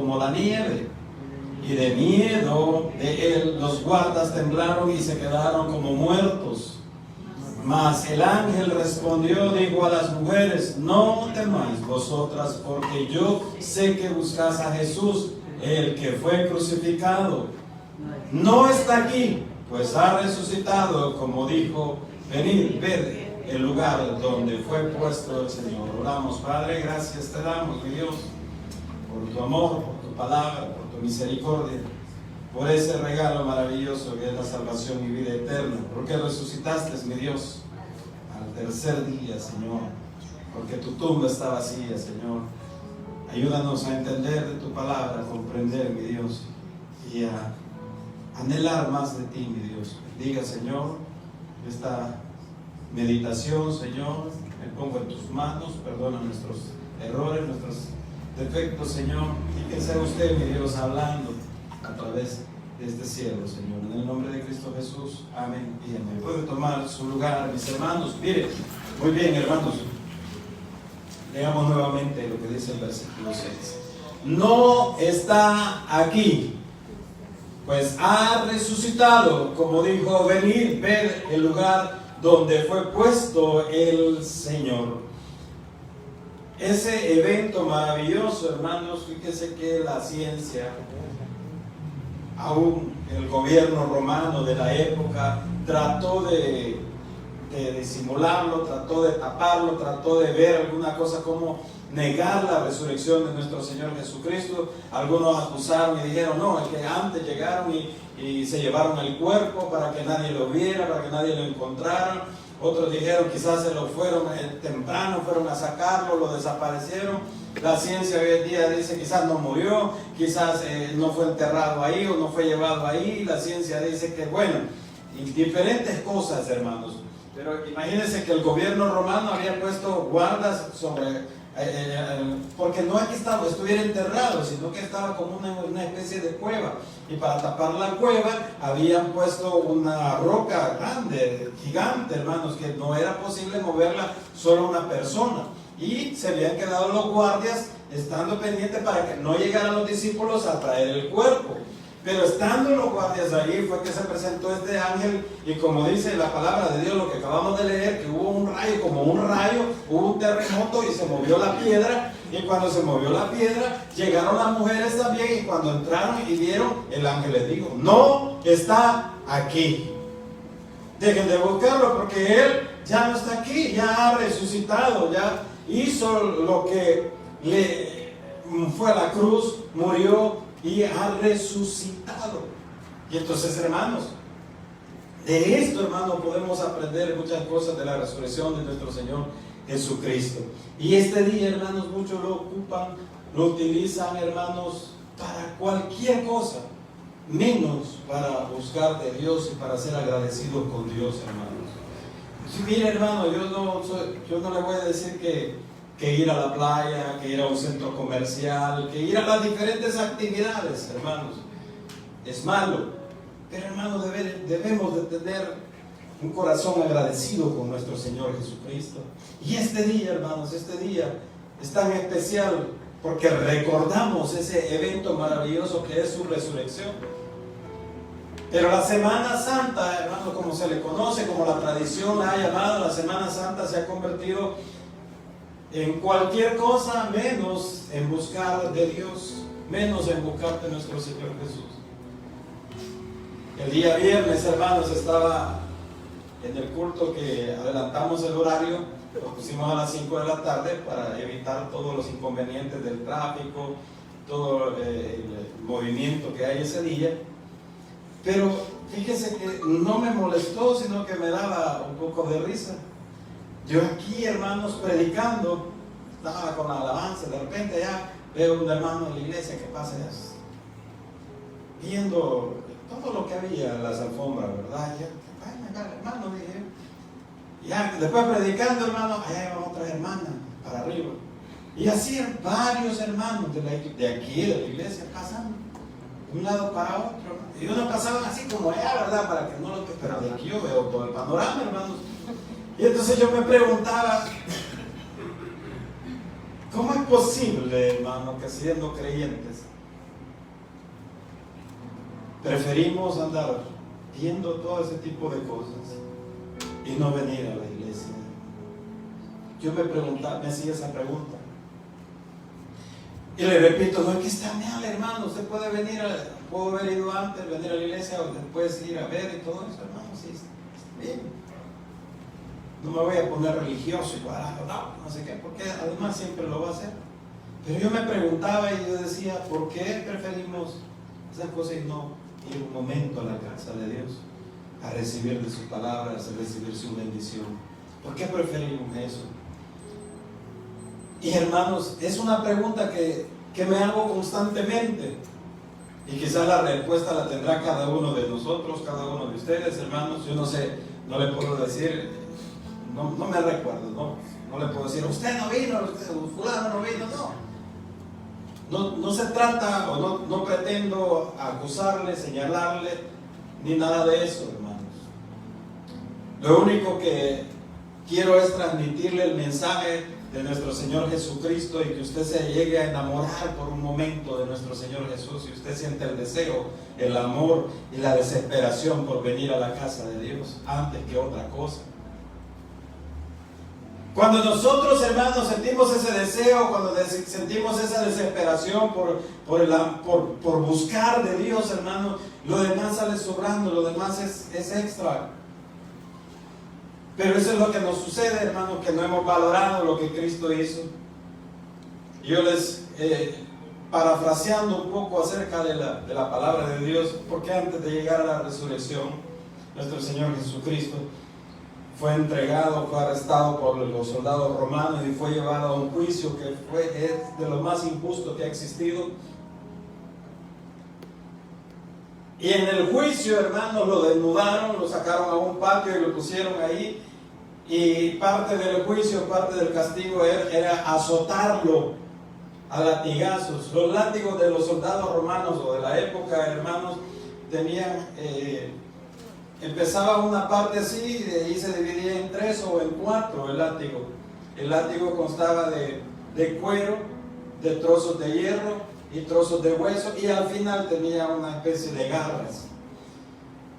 como la nieve. Y de miedo de él los guardas temblaron y se quedaron como muertos. Mas el ángel respondió, dijo a las mujeres: no temáis vosotras, porque yo sé que buscáis a Jesús, el que fue crucificado. No está aquí, pues ha resucitado, como dijo. Venid, ved el lugar donde fue puesto el Señor. Oramos. Padre, gracias te damos, mi Dios, por tu amor, por tu palabra, por tu misericordia, por ese regalo maravilloso que es la salvación y vida eterna, porque resucitaste, mi Dios, al tercer día, Señor, porque tu tumba está vacía, Señor. Ayúdanos a entender de tu palabra, a comprender, mi Dios, y a anhelar más de ti, mi Dios. Bendiga, Señor, esta meditación, Señor. Me pongo en tus manos, perdona nuestros errores, nuestros defectos, Señor, y que sea usted, mi Dios, hablando a través de este cielo, Señor. En el nombre de Cristo Jesús, amén y amén. Puede tomar su lugar, mis hermanos. Mire, muy bien, hermanos. Leamos nuevamente lo que dice el versículo 6. No está aquí, pues ha resucitado, como dijo. Venid, ver el lugar donde fue puesto el Señor. Ese evento maravilloso, hermanos, fíjese que la ciencia, aún el gobierno romano de la época, trató de disimularlo, trató de taparlo, trató de ver alguna cosa como negar la resurrección de nuestro Señor Jesucristo. Algunos acusaron y dijeron: no, es que antes llegaron y se llevaron el cuerpo para que nadie lo viera, para que nadie lo encontrara. Otros dijeron: quizás se lo fueron temprano, fueron a sacarlo, lo desaparecieron. La ciencia hoy en día dice: quizás no murió, quizás no fue enterrado ahí o no fue llevado ahí. La ciencia dice que, bueno, diferentes cosas, hermanos. Pero imagínense que el gobierno romano había puesto guardas sobre, porque no es que estuviera enterrado, sino que estaba como una especie de cueva. Y para tapar la cueva habían puesto una roca grande, gigante, hermanos, que no era posible moverla solo una persona. Y se habían quedado los guardias estando pendientes para que no llegaran los discípulos a traer el cuerpo. Pero estando los guardias allí fue que se presentó este ángel, y como dice la palabra de Dios, lo que acabamos de leer, que hubo un rayo, como un rayo, hubo un terremoto y se movió la piedra. Y cuando se movió la piedra, llegaron las mujeres también, y cuando entraron y vieron, el ángel les dijo: no está aquí. Dejen de buscarlo, porque él ya no está aquí, ya ha resucitado, ya hizo lo que le fue a la cruz, murió y ha resucitado. Y entonces, hermanos, de esto, hermanos, podemos aprender muchas cosas de la resurrección de nuestro Señor Jesucristo. Y este día, hermanos, muchos lo ocupan, lo utilizan, hermanos, para cualquier cosa, menos para buscar de Dios y para ser agradecidos con Dios, hermanos. Sí, mire, hermano, yo no le voy a decir que ir a la playa, que ir a un centro comercial, que ir a las diferentes actividades, hermanos, es malo. Pero, hermanos, debemos de tener un corazón agradecido con nuestro Señor Jesucristo. Y este día, hermanos, este día es tan especial porque recordamos ese evento maravilloso que es su resurrección. Pero la Semana Santa, hermanos, como se le conoce, como la tradición la ha llamado, la Semana Santa se ha convertido en cualquier cosa menos en buscar de Dios, menos en buscar de nuestro Señor Jesús. El día viernes, hermanos, estaba en el culto que adelantamos el horario, lo pusimos a las 5 de la tarde para evitar todos los inconvenientes del tráfico, todo el movimiento que hay ese día. Pero fíjense que no me molestó, sino que me daba un poco de risa. Yo aquí, hermanos, predicando, estaba con la alabanza, de repente ya veo un hermano en la iglesia que pasa viendo todo lo que había en las alfombras, ¿verdad? Y yo, vayan acá, hermano, dije. Y ya después predicando, hermano, allá iban otras hermanas para arriba. Y así varios hermanos de aquí, de la iglesia, pasando de un lado para otro. Y unos pasaban así como allá, ¿verdad? Para que no lo... Pero de aquí yo veo todo el panorama, hermanos. Y entonces yo me preguntaba, ¿cómo es posible, hermano, que siendo creyentes preferimos andar viendo todo ese tipo de cosas y no venir a la iglesia. Yo me hacía esa pregunta. Y le repito, no es que está mal, hermano, usted puede venir, puedo haber ido antes, venir a la iglesia o después ir a ver y todo eso, hermano, sí, está bien. No me voy a poner religioso y cuadrado, no sé qué, porque además siempre lo va a hacer. Pero yo me preguntaba y yo decía, ¿por qué preferimos esas cosas y no ir un momento a la casa de Dios, a recibir de sus palabras, a recibir su bendición? ¿Por qué preferimos eso? Y hermanos, es una pregunta que me hago constantemente, y quizás la respuesta la tendrá cada uno de nosotros, cada uno de ustedes, hermanos. Yo no sé, no le puedo decir, no me recuerdo, no le puedo decir, usted no vino, fulano no vino, no se trata, o no pretendo acusarle, señalarle, ni nada de eso, hermanos. Lo único que quiero es transmitirle el mensaje de nuestro Señor Jesucristo, y que usted se llegue a enamorar por un momento de nuestro Señor Jesús, y usted siente el deseo, el amor y la desesperación por venir a la casa de Dios antes que otra cosa. Cuando nosotros, hermanos, sentimos ese deseo, cuando sentimos esa desesperación por buscar de Dios, hermanos, lo demás sale sobrando, lo demás es extra. Pero eso es lo que nos sucede, hermanos, que no hemos valorado lo que Cristo hizo. Yo les, parafraseando un poco acerca de la palabra de Dios, porque antes de llegar a la resurrección, nuestro Señor Jesucristo fue entregado, fue arrestado por los soldados romanos y fue llevado a un juicio que es de lo más injusto que ha existido. Y en el juicio, hermanos, lo desnudaron, lo sacaron a un patio y lo pusieron ahí. Y parte del juicio, parte del castigo era azotarlo a latigazos. Los látigos de los soldados romanos o de la época, hermanos, tenían, empezaba una parte así, y de ahí se dividía en 3 o en 4 el látigo. El látigo constaba de cuero, de trozos de hierro y trozos de hueso, y al final tenía una especie de garras.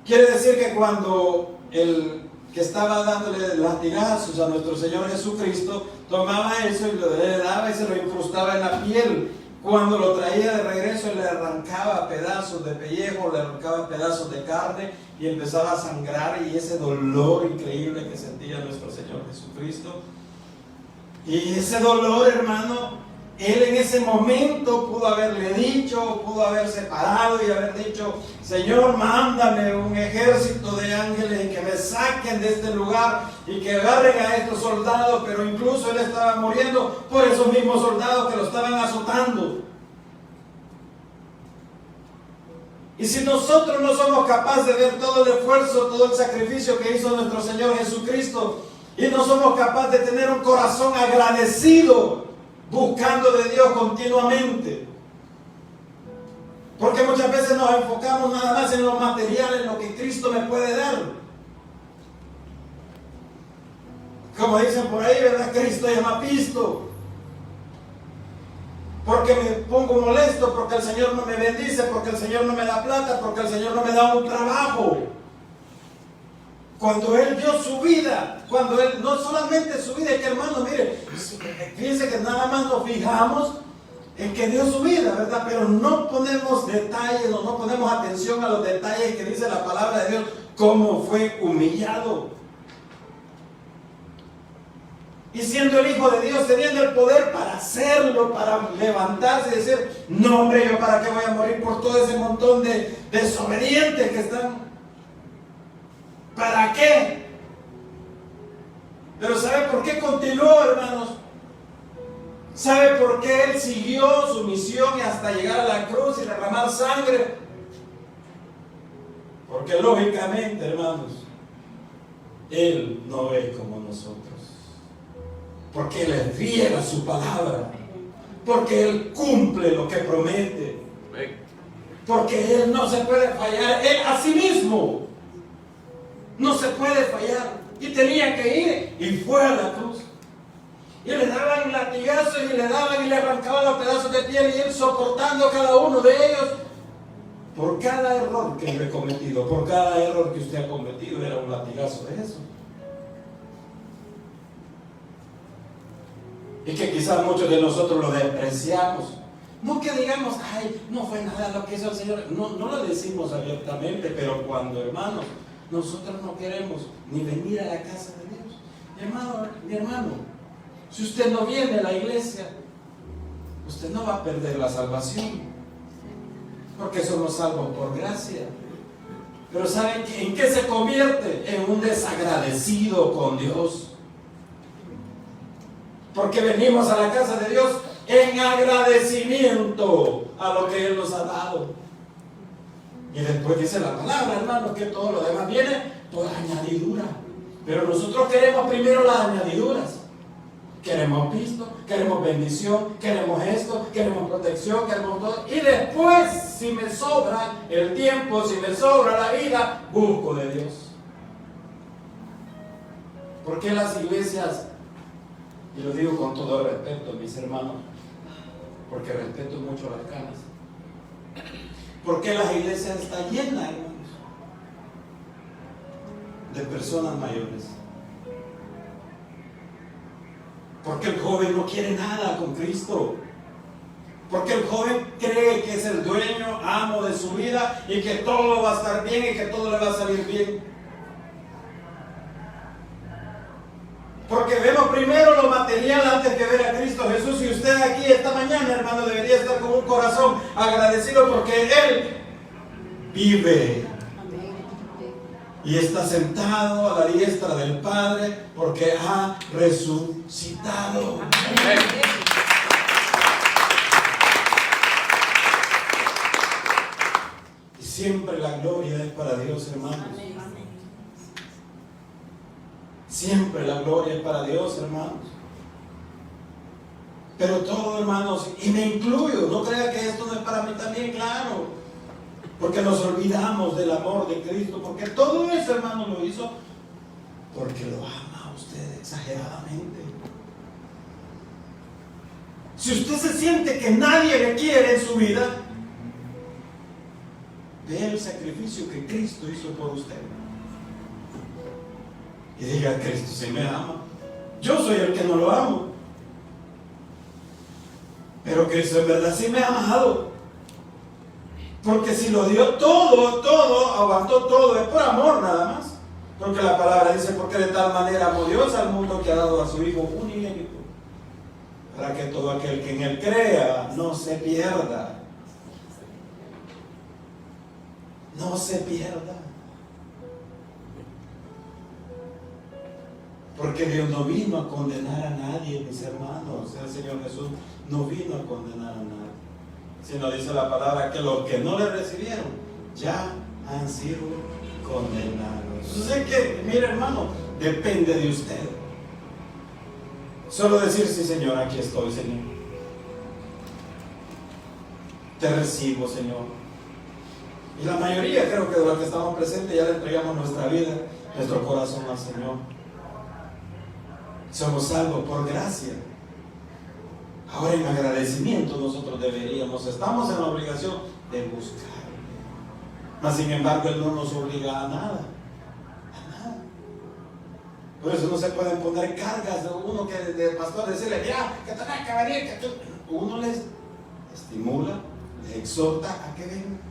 Quiere decir que cuando el que estaba dándole latigazos a nuestro Señor Jesucristo tomaba eso y le daba y se lo incrustaba en la piel, cuando lo traía de regreso le arrancaba pedazos de pellejo, le arrancaba pedazos de carne y empezaba a sangrar, y ese dolor increíble que sentía nuestro Señor Jesucristo. Y ese dolor, hermano, Él en ese momento pudo haberle dicho, pudo haberse parado y haber dicho: Señor, mándame un ejército de ángeles y que me saquen de este lugar y que agarren a estos soldados. Pero incluso Él estaba muriendo por esos mismos soldados que lo estaban azotando. Y si nosotros no somos capaces de ver todo el esfuerzo, todo el sacrificio que hizo nuestro Señor Jesucristo, y no somos capaces de tener un corazón agradecido, buscando de Dios continuamente, porque muchas veces nos enfocamos nada más en lo material, en lo que Cristo me puede dar. Como dicen por ahí, ¿verdad? Cristo llama pisto. Porque me pongo molesto, porque el Señor no me bendice, porque el Señor no me da plata, porque el Señor no me da un trabajo. Cuando Él dio su vida, cuando Él, no solamente su vida, es que, hermano, mire, fíjense que nada más nos fijamos en que dio su vida, ¿verdad? Pero no ponemos detalles, no ponemos atención a los detalles que dice la palabra de Dios, cómo fue humillado. Y siendo el Hijo de Dios, teniendo el poder para hacerlo, para levantarse y decir: no, hombre, yo para qué voy a morir por todo ese montón de desobedientes que están. ¿Para qué? Pero ¿sabe por qué continuó, hermanos? ¿Sabe por qué Él siguió su misión y hasta llegar a la cruz y derramar sangre? Porque lógicamente, hermanos, Él no es como nosotros. Porque Él es fiel a su palabra. Porque Él cumple lo que promete. Porque Él no se puede fallar. Él a sí mismo no se puede fallar. Y tenía que ir y fue a la cruz. Y le daban latigazos y le daban y le arrancaban los pedazos de piel, y Él soportando cada uno de ellos. Por cada error que yo he cometido, por cada error que usted ha cometido, era un latigazo de eso. Y que quizás muchos de nosotros lo despreciamos. No que digamos, ay, no fue nada lo que hizo el Señor. No lo decimos abiertamente, pero cuando, hermanos, nosotros no queremos ni venir a la casa de Dios. Mi hermano, si usted no viene a la iglesia, usted no va a perder la salvación, porque somos salvos por gracia. Pero ¿saben en qué se convierte? En un desagradecido con Dios. Porque venimos a la casa de Dios en agradecimiento a lo que Él nos ha dado. Y después dice la palabra, hermanos, que todo lo demás viene por añadidura. Pero nosotros queremos primero las añadiduras. Queremos visto, queremos bendición, queremos esto, queremos protección, queremos todo. Y después, si me sobra el tiempo, si me sobra la vida, busco de Dios. ¿Por qué las iglesias, y lo digo con todo respeto, mis hermanos, porque respeto mucho las canas, ¿por qué las iglesias están llenas, hermanos, de personas mayores? Porque el joven no quiere nada con Cristo. Porque el joven cree que es el dueño, amo de su vida y que todo va a estar bien y que todo le va a salir bien. Porque vemos primero lo material antes que ver a Cristo Jesús. Y usted aquí esta mañana, hermano, debería estar con un corazón agradecido porque Él vive. Y está sentado a la diestra del Padre porque ha resucitado. Amén. Y siempre la gloria es para Dios, hermanos. Siempre la gloria es para Dios, hermanos. Pero todo, hermanos, y me incluyo, no crea que esto no es para mí también, claro. Porque nos olvidamos del amor de Cristo, porque todo eso, hermano, lo hizo porque lo ama a usted exageradamente. Si usted se siente que nadie le quiere en su vida, ve el sacrificio que Cristo hizo por usted. Y diga, Cristo sí me ama. Yo soy el que no lo amo. Pero Cristo en verdad sí me ha amado. Porque si lo dio todo, aguantó todo, es por amor nada más. Porque la palabra dice, porque de tal manera amó Dios al mundo que ha dado a su Hijo unigénito, para que todo aquel que en Él crea no se pierda. No se pierda. Porque Dios no vino a condenar a nadie, mis hermanos. El Señor Jesús no vino a condenar a nadie. Sino dice la palabra que los que no le recibieron ya han sido condenados. Entonces es que, mire, hermano, depende de usted. Solo decir, sí, Señor, aquí estoy, Señor. Te recibo, Señor. Y la mayoría, creo que de los que estamos presentes, ya le entregamos nuestra vida, nuestro corazón al Señor. Somos salvos por gracia. Ahora en agradecimiento nosotros estamos en la obligación de buscar. Mas sin embargo Él no nos obliga a nada. A nada. Por eso no se pueden poner cargas de uno que del pastor decirle, mira, que tenés que venir, que tú. Uno les estimula, les exhorta a que vengan.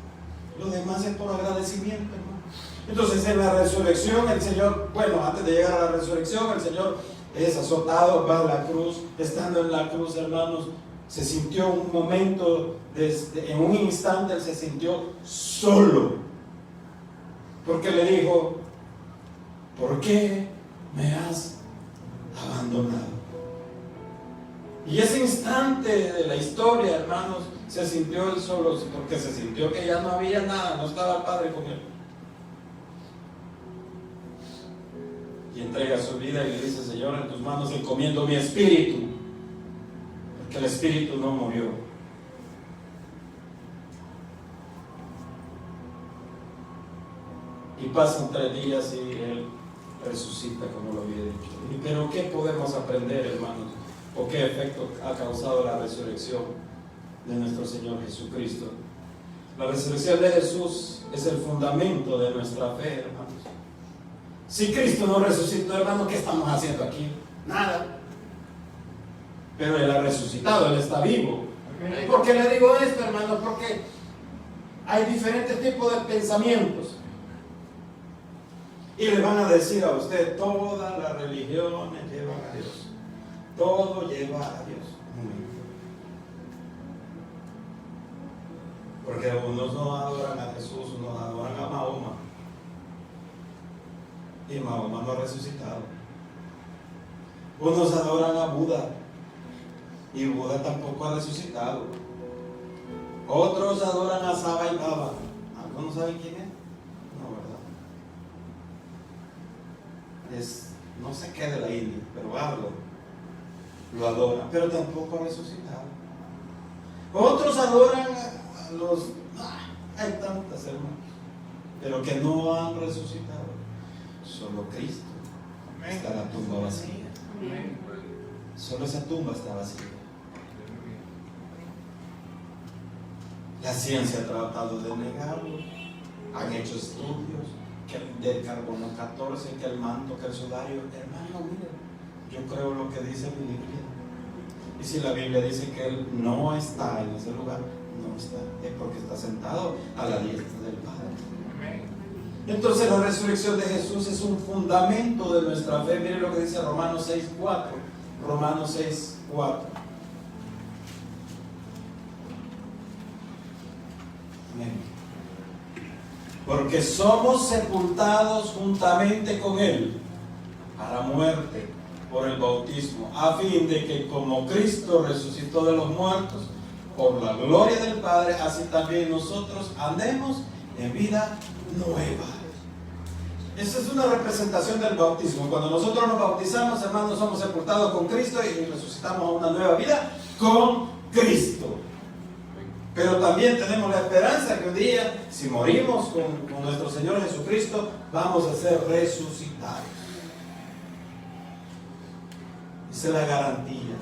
Lo demás es por agradecimiento, hermano. Entonces en la resurrección el Señor, bueno, antes de llegar a la resurrección, el Señor es azotado, va a la cruz. Estando en la cruz, hermanos, se sintió un momento, en un instante Él se sintió solo, porque le dijo, ¿por qué me has abandonado? Y ese instante de la historia, hermanos, se sintió Él solo, porque se sintió que ya no había nada, no estaba el Padre con Él. Y entrega su vida y le dice, Señor, en tus manos encomiendo mi espíritu, porque el espíritu no murió. Y pasan 3 días y Él resucita, como lo había dicho. Pero ¿qué podemos aprender, hermanos? ¿O qué efecto ha causado la resurrección de nuestro Señor Jesucristo? La resurrección de Jesús es el fundamento de nuestra fe, hermanos. Si Cristo no resucitó, hermanos, ¿qué estamos haciendo aquí? Nada. Pero Él ha resucitado, Él está vivo. ¿Y por qué le digo esto, hermanos? Porque hay diferentes tipos de pensamientos. Y le van a decir a usted, todas las religiones llevan a Dios. Todo lleva a Dios. Porque unos no adoran a Jesús, unos adoran a Mahoma. Y Mahoma no ha resucitado. Unos adoran a Buda. Y Buda tampoco ha resucitado. Otros adoran a Saba y Baba. ¿Algunos saben quién es? No, ¿verdad? No sé qué de la India, pero algo lo adoran, pero tampoco ha resucitado. Otros adoran a los... hay tantas, hermanos, pero que no han resucitado. Solo Cristo. Está la tumba vacía. Solo esa tumba está vacía. La ciencia ha tratado de negarlo. Han hecho estudios del carbono 14, que el manto, que el sudario. Hermano, mire, yo creo lo que dice mi Biblia. Y si la Biblia dice que Él no está en ese lugar, no está. Es porque está sentado a la diestra del Padre. Entonces la resurrección de Jesús es un fundamento de nuestra fe. Mire lo que dice Romanos 6:4. Romanos 6:4. Porque somos sepultados juntamente con Él para muerte por el bautismo, a fin de que como Cristo resucitó de los muertos por la gloria del Padre, así también nosotros andemos en vida nueva. Esa es una representación del bautismo. Cuando nosotros nos bautizamos, hermanos, somos sepultados con Cristo y resucitamos a una nueva vida con Cristo. Pero también tenemos la esperanza que un día, si morimos con nuestro Señor Jesucristo, vamos a ser resucitados. Esa es la garantía.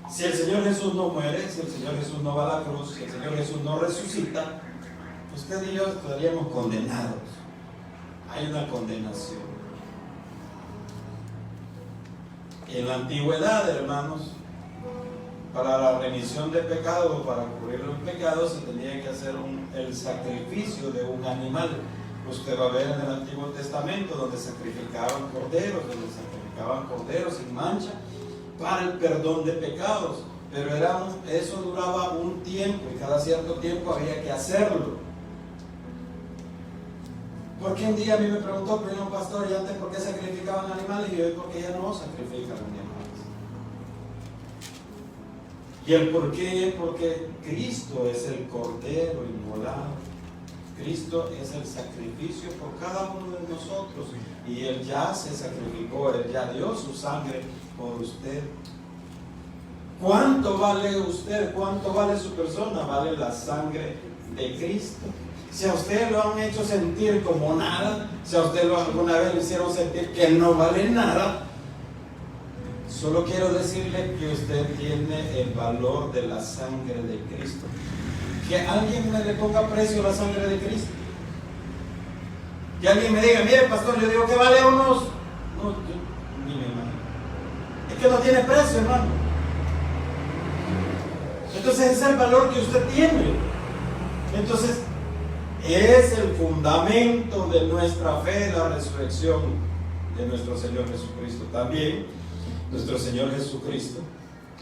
Si el Señor Jesús no muere, si el Señor Jesús no va a la cruz, si el Señor Jesús no resucita, usted y yo estaríamos condenados. Hay una condenación. En la antigüedad, hermanos, para la remisión de pecados, para cubrir los pecados, se tenía que hacer el sacrificio de un animal. Usted va a ver en el Antiguo Testamento donde sacrificaban corderos sin mancha para el perdón de pecados. Pero eso duraba un tiempo y cada cierto tiempo había que hacerlo. Porque un día a mí me preguntó, pero pastor, ¿y antes por qué sacrificaban animales? Y yo, porque ya no sacrifican animales. ¿Y el por qué? Porque Cristo es el cordero inmolado. Cristo es el sacrificio por cada uno de nosotros. Y Él ya se sacrificó, Él ya dio su sangre por usted. ¿Cuánto vale usted? ¿Cuánto vale su persona? Vale la sangre de Cristo. Si a usted lo han hecho sentir como nada, si a usted alguna vez le hicieron sentir que no vale nada, solo quiero decirle que usted tiene el valor de la sangre de Cristo. Que alguien me le ponga precio a la sangre de Cristo. Que alguien me diga, mire pastor, yo digo que vale unos... No, yo ni me imagino. Es que no tiene precio, hermano. Entonces ese es el valor que usted tiene. Entonces es el fundamento de nuestra fe, la resurrección de nuestro Señor Jesucristo. También nuestro Señor Jesucristo,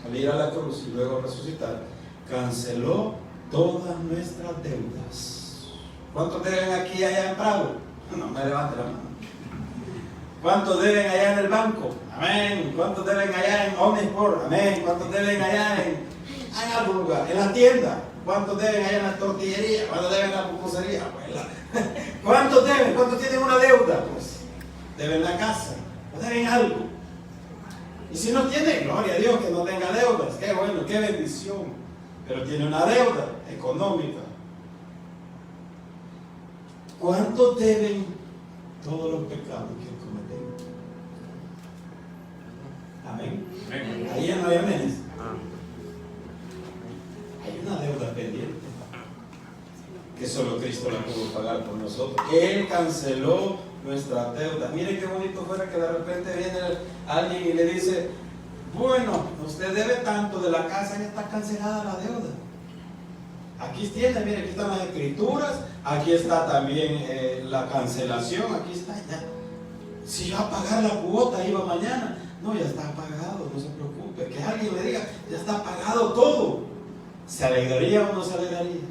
al ir a la cruz y luego resucitar, canceló todas nuestras deudas. ¿Cuántos deben aquí allá en Prado? No me levante la mano. ¿Cuántos deben allá en el banco? Amén. ¿Cuántos deben allá en Omnisport? Amén. ¿Cuántos deben allá en algún lugar? En la tienda. ¿Cuántos deben allá en la tortillería? ¿Cuántos deben en la pupusería? ¿Cuántos deben? ¿Cuántos tienen una deuda? Pues deben la casa, o deben algo. Y si no tiene, gloria a Dios que no tenga deudas. Qué bueno, qué bendición. Pero tiene una deuda económica. ¿Cuántos deben todos los pecados que cometemos? Amén. Ahí ya no hay amenes. Hay una deuda pendiente. que solo Cristo la pudo pagar por nosotros. Él canceló nuestra deuda. Mire qué bonito fuera que de repente viene alguien y le dice: bueno, usted debe tanto de la casa, ya está cancelada la deuda. Aquí tiene, mire, aquí están las escrituras, aquí está también la cancelación, aquí está ya. Si va a pagar la cuota, iba mañana. No, ya está pagado, no se preocupe. Que alguien le diga: ya está pagado todo. ¿Se alegraría o no se alegraría?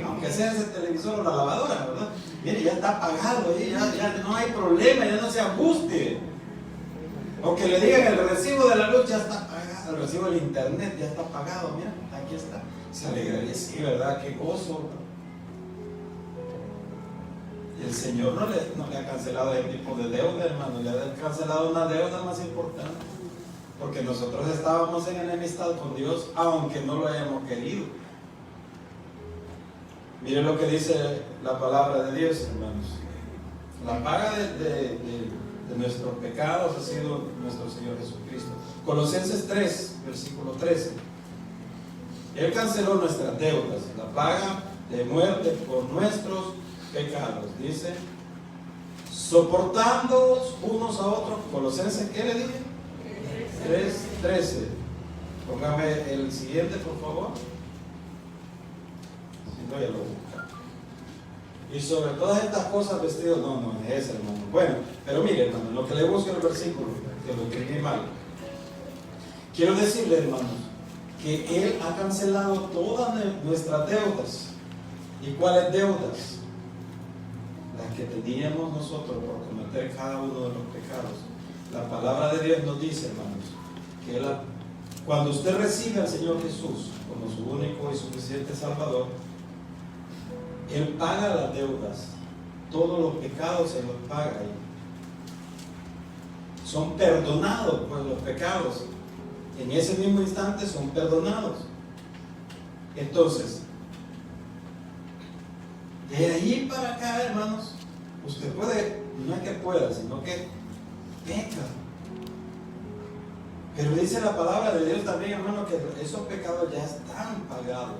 Aunque sea ese televisor o la lavadora, ¿verdad? Mire, ya está pagado, ya no hay problema, ya no se angustie. O que le digan: el recibo de la luz ya está pagado, el recibo del internet ya está pagado, mira, aquí está. Se alegraría, sí, ¿verdad? Qué gozo. Y el Señor no le ha cancelado ese tipo de deuda, hermano, le ha cancelado una deuda más importante. Porque nosotros estábamos en enemistad con Dios, aunque no lo hayamos querido. Miren lo que dice la palabra de Dios, hermanos. La paga de nuestros pecados ha sido nuestro Señor Jesucristo. Colosenses 3, versículo 13. Él canceló nuestras deudas, la paga de muerte por nuestros pecados. Dice: soportándoos unos a otros. Colosenses, ¿qué le dije? 3:13. Póngame el siguiente, por favor. Si no, ya lo busca. Y sobre todas estas cosas vestidos. No es ese, hermano. Bueno, pero mire, hermano, lo que le busco en el versículo, que lo escribí mal. Quiero decirle, hermanos, que Él ha cancelado todas nuestras deudas. ¿Y cuáles deudas? Las que teníamos nosotros por cometer cada uno de los pecados. La palabra de Dios nos dice, hermanos, que cuando usted recibe al Señor Jesús como su único y suficiente Salvador, Él paga las deudas. Todos los pecados se los paga ahí. Son perdonados, pues, los pecados. En ese mismo instante son perdonados. Entonces, de ahí para acá, hermanos, usted puede, no es que pueda, sino que peca. Pero dice la palabra de Dios también, hermano, que esos pecados ya están pagados.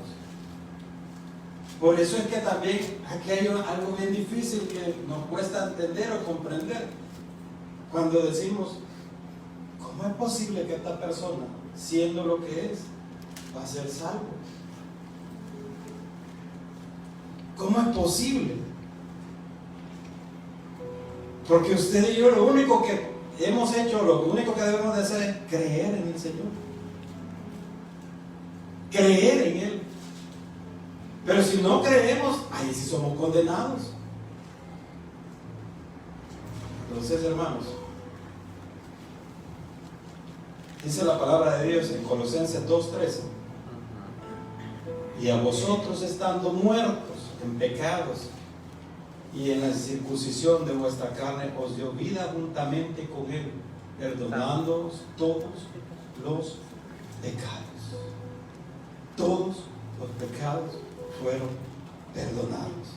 Por eso es que también aquí hay algo bien difícil que nos cuesta entender o comprender. Cuando decimos: ¿cómo es posible que esta persona, siendo lo que es, va a ser salvo? ¿Cómo es posible? Porque usted y yo lo único que hemos hecho, lo único que debemos de hacer es creer en el Señor. Creer en Él. Pero si no creemos, ahí sí somos condenados. Entonces, hermanos, dice la palabra de Dios en Colosenses 2:13: y a vosotros, estando muertos en pecados y en la circuncisión de vuestra carne, os dio vida juntamente con Él, perdonándoos todos los pecados. Todos los pecados fueron perdonados.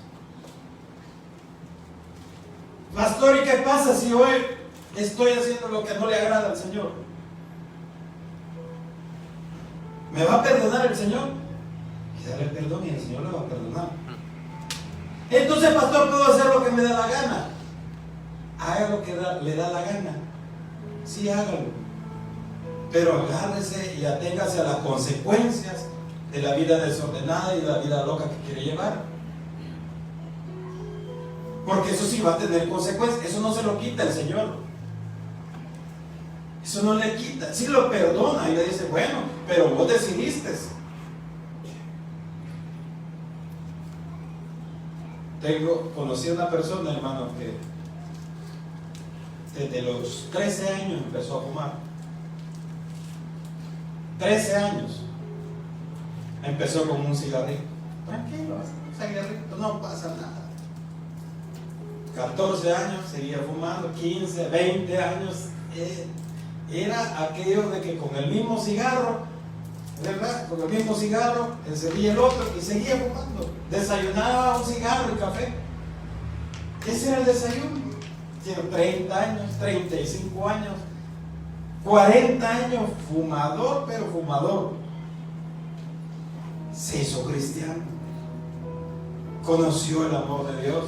Pastor, ¿y qué pasa si hoy estoy haciendo lo que no le agrada al Señor? ¿Me va a perdonar el Señor? Dale perdón y el Señor le va a perdonar. Entonces, pastor, puedo hacer lo que me da la gana. Haga lo que le da la gana. Sí, hágalo. Pero agárrese y aténgase a las consecuencias de la vida desordenada y de la vida loca que quiere llevar. Porque eso sí va a tener consecuencias. Eso no se lo quita el Señor. Eso no le quita. Sí lo perdona y le dice: bueno, pero vos decidiste. Conocí a una persona, hermano, que desde los 13 años empezó a fumar. 13 años. Empezó con un cigarrito. Tranquilo, un cigarrito, no pasa nada. 14 años seguía fumando, 15, 20 años. Era aquello de que con el mismo cigarro, ¿verdad? Con el mismo cigarro encendía el otro y seguía fumando. Desayunaba un cigarro y café. Ese era el desayuno. Tiene 30 años, 35 años, 40 años, fumador, pero fumador. Se hizo cristiano. conoció el amor de Dios,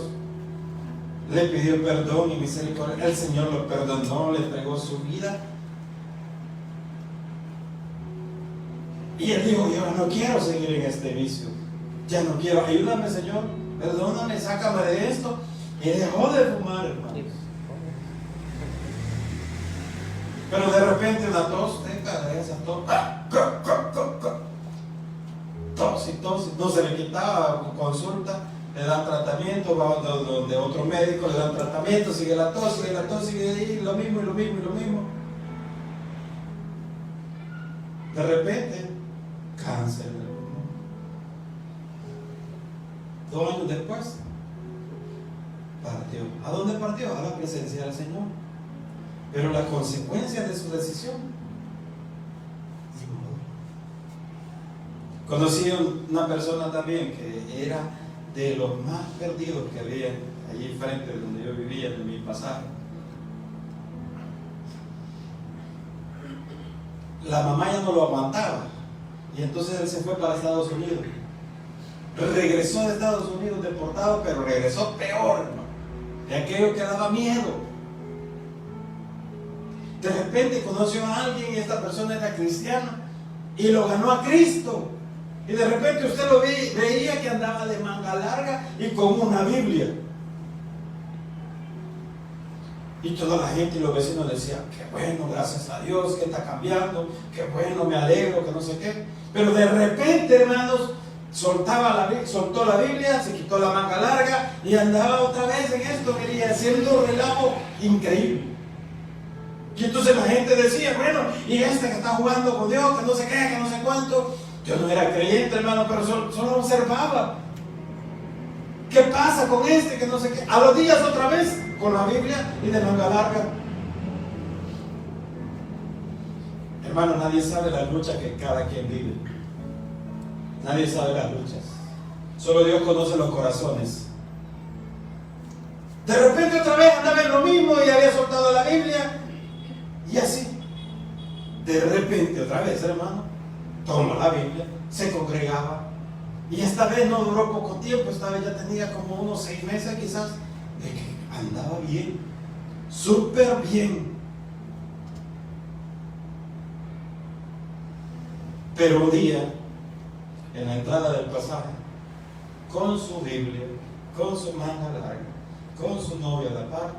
le pidió perdón y misericordia, el Señor lo perdonó, le entregó su vida. Y él dijo: yo no quiero seguir en este vicio, ya no quiero, ayúdame, Señor, perdóname, sácame de esto. Y dejó de fumar, hermanos. Pero de repente una tos, de esa tos, tos y tos, no se le quitaba, consulta, le dan tratamiento, va donde otro médico, le dan tratamiento, sigue la tos, sigue ahí, lo mismo y lo mismo y lo mismo. De repente, cáncer del pulmón. 2 años después, partió. ¿A dónde partió? A la presencia del Señor. Pero la consecuencia de su decisión, conocí a una persona también que era de los más perdidos que había allí frente donde yo vivía, en mi pasaje. La mamá ya no lo aguantaba y entonces él se fue para Estados Unidos. Regresó de Estados Unidos deportado, pero regresó peor, hermano, de aquello que daba miedo. De repente conoció a alguien y esta persona era cristiana y lo ganó a Cristo. Y de repente usted lo veía que andaba de manga larga y con una Biblia. Y toda la gente y los vecinos decían: qué bueno, gracias a Dios que está cambiando, qué bueno, me alegro, que no sé qué. Pero de repente, hermanos, soltó la Biblia, se quitó la manga larga y andaba otra vez en esto, quería haciendo un relajo increíble. Y entonces la gente decía: bueno, y este que está jugando con Dios, que no sé qué, que no sé cuánto. Yo no era creyente, hermano, pero solo observaba. ¿Qué pasa con este que no sé qué? A los días otra vez con la Biblia y de manga larga. Hermano, nadie sabe la lucha que cada quien vive. Nadie sabe las luchas. Solo Dios conoce los corazones. De repente otra vez andaba en lo mismo y había soltado la Biblia. Y así, de repente otra vez, hermano, tomó la Biblia, se congregaba. Y esta vez no duró poco tiempo, esta vez ya tenía como unos 6 meses quizás, de que andaba bien, súper bien. Pero un día, en la entrada del pasaje, con su Biblia, con su manga larga, con su novia a la par,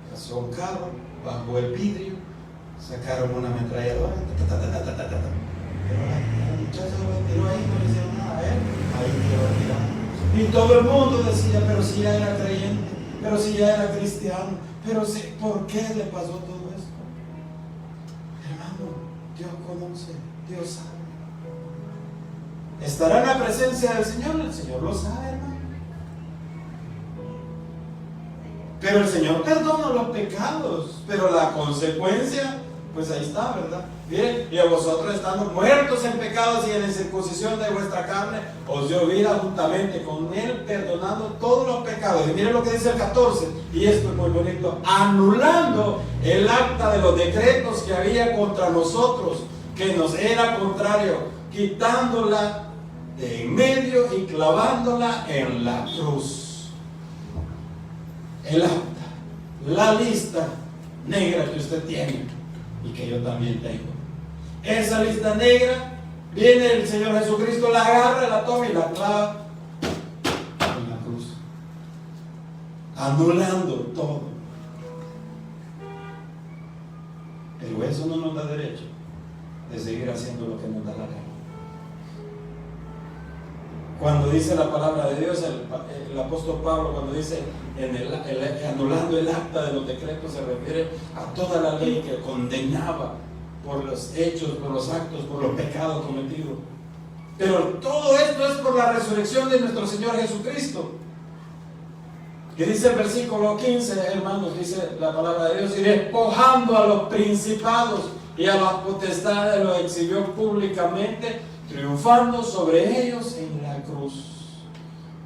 pasó un carro, bajó el vidrio, sacaron una ametralladora, pero la muchacha lo tiró ahí, no le hicieron nada a él, ahí quedó tirado. Y todo el mundo decía: pero si ya era creyente, pero si ya era cristiano, pero si, ¿por qué le pasó todo esto? Hermano, Dios conoce, Dios sabe. ¿Estará en la presencia del Señor? El Señor lo sabe, hermano. Pero el Señor perdona los pecados, pero la consecuencia, pues ahí está, ¿verdad? Bien, y a vosotros, estando muertos en pecados y en la incircuncisión de vuestra carne, os dio vida juntamente con Él, perdonando todos los pecados. Y miren lo que dice el 14, y esto es muy bonito: anulando el acta de los decretos que había contra nosotros, que nos era contrario, quitándola de en medio y clavándola en la cruz. El acta, la lista negra que usted tiene y que yo también tengo. Esa lista negra, viene el Señor Jesucristo, la agarra, la toma y la clava en la cruz, anulando todo. Pero eso no nos da derecho de seguir haciendo lo que nos da la gana. Cuando dice la palabra de Dios, el apóstol Pablo, cuando dice anulando el acta de los decretos, se refiere a toda la ley que condenaba por los hechos, por los actos, por los pecados cometidos. Pero todo esto es por la resurrección de nuestro Señor Jesucristo. Que dice el versículo 15, hermanos, dice la palabra de Dios: y despojando a los principados y a las potestades, los exhibió públicamente, triunfando sobre ellos en la cruz.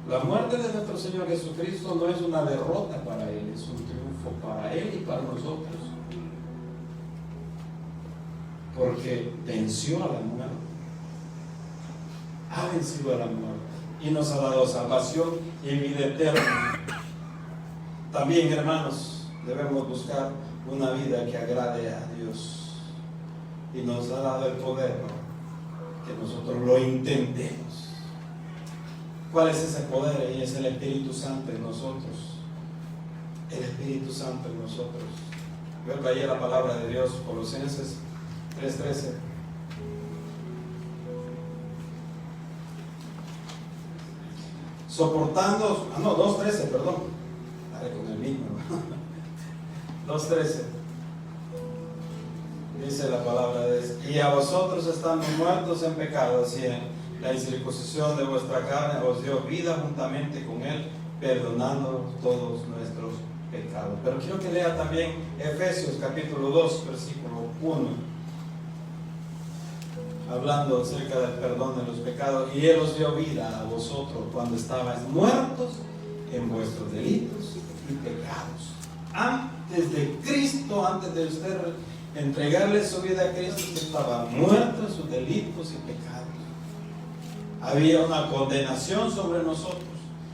La muerte de nuestro Señor Jesucristo no es una derrota para Él, es un triunfo para Él y para nosotros. Porque venció a la muerte, ha vencido a la muerte y nos ha dado salvación y vida eterna. También, hermanos, debemos buscar una vida que agrade a Dios, y nos ha dado el poder, ¿no?, que nosotros lo intentemos. ¿Cuál es ese poder? Y es el Espíritu Santo en nosotros. El Espíritu Santo en nosotros. Vuelva ahí a la palabra de Dios, Colosenses 3:13. Soportando, 2:13, perdón. Dale con el mismo. 2:13. Dice la palabra de Dios: y a vosotros estando muertos en pecados y en la incircuncisión de vuestra carne, os dio vida juntamente con Él, perdonando todos nuestros pecados. Pero quiero que lea también Efesios capítulo 2, versículo 1, hablando acerca del perdón de los pecados. Y Él os dio vida a vosotros cuando estabais muertos en vuestros delitos y pecados. Antes de Cristo, antes de usted entregarle su vida a Cristo, usted estaba muerto en sus delitos y pecados. Había una condenación sobre nosotros.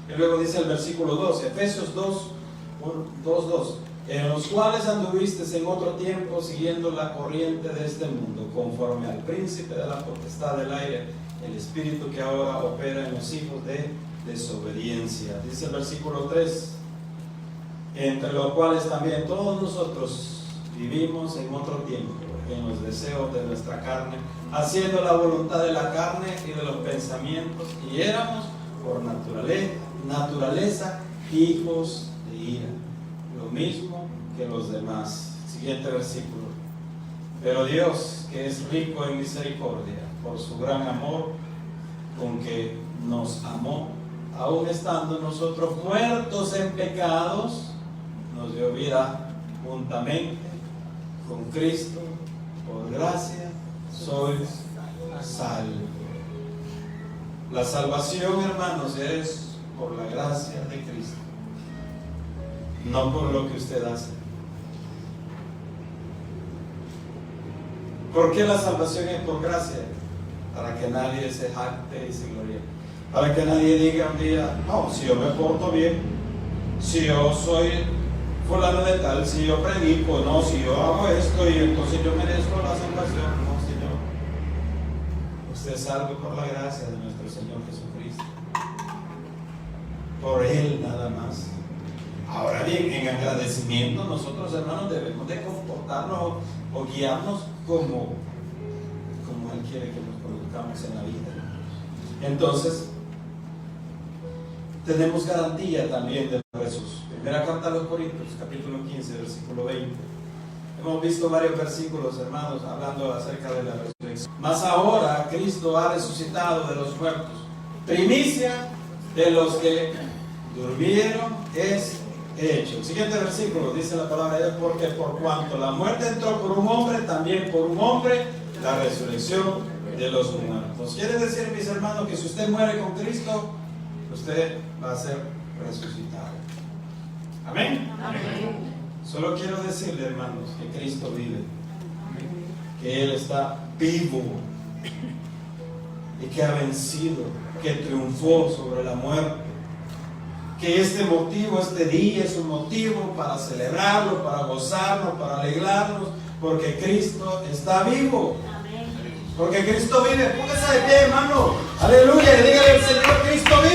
Y luego dice el versículo 2, Efesios 2:2, en los cuales anduvisteis en otro tiempo siguiendo la corriente de este mundo, conforme al príncipe de la potestad del aire, el espíritu que ahora opera en los hijos de desobediencia. Dice el versículo 3, entre los cuales también todos nosotros vivimos en otro tiempo, en los deseos de nuestra carne, haciendo la voluntad de la carne y de los pensamientos, y éramos por naturaleza hijos de ira, lo mismo que los demás. Siguiente versículo. Pero Dios, que es rico en misericordia, por su gran amor con que nos amó, aun estando nosotros muertos en pecados, nos dio vida juntamente con Cristo. Por gracia sois salvos. La salvación, hermanos, es por la gracia de Cristo, no por lo que usted hace. ¿Por qué la salvación es por gracia? Para que nadie se jacte y se gloríe. Para que nadie diga un día: no, si yo me porto bien, si yo soy fulano de tal, si yo predico, no, si yo hago esto y entonces yo merezco la salvación. No, Señor. Usted es salvo por la gracia de nuestro Señor Jesucristo. Por Él nada más. Ahora bien, en agradecimiento nosotros, hermanos, debemos de comportarnos o guiarnos como Él quiere que nos conduzcamos en la vida. Entonces, tenemos garantía también de Jesús. Primera carta a los Corintios, capítulo 15, versículo 20. Hemos visto varios versículos, hermanos, hablando acerca de la resurrección. Mas ahora Cristo ha resucitado de los muertos, primicia de los que durmieron es hecho. El siguiente versículo dice la palabra de Dios: porque por cuanto la muerte entró por un hombre, también por un hombre la resurrección de los muertos. Quiere decir, mis hermanos, que si usted muere con Cristo, usted va a ser resucitado. Amén. Amén. Solo quiero decirle, hermanos, que Cristo vive, que Él está vivo y que ha vencido, que triunfó sobre la muerte, que este motivo, este día es un motivo para celebrarlo, para gozarnos, para alegrarnos, porque Cristo está vivo. Porque Cristo vive. Póngase de pie, hermano. Aleluya. Y dígale al Señor: Cristo vive.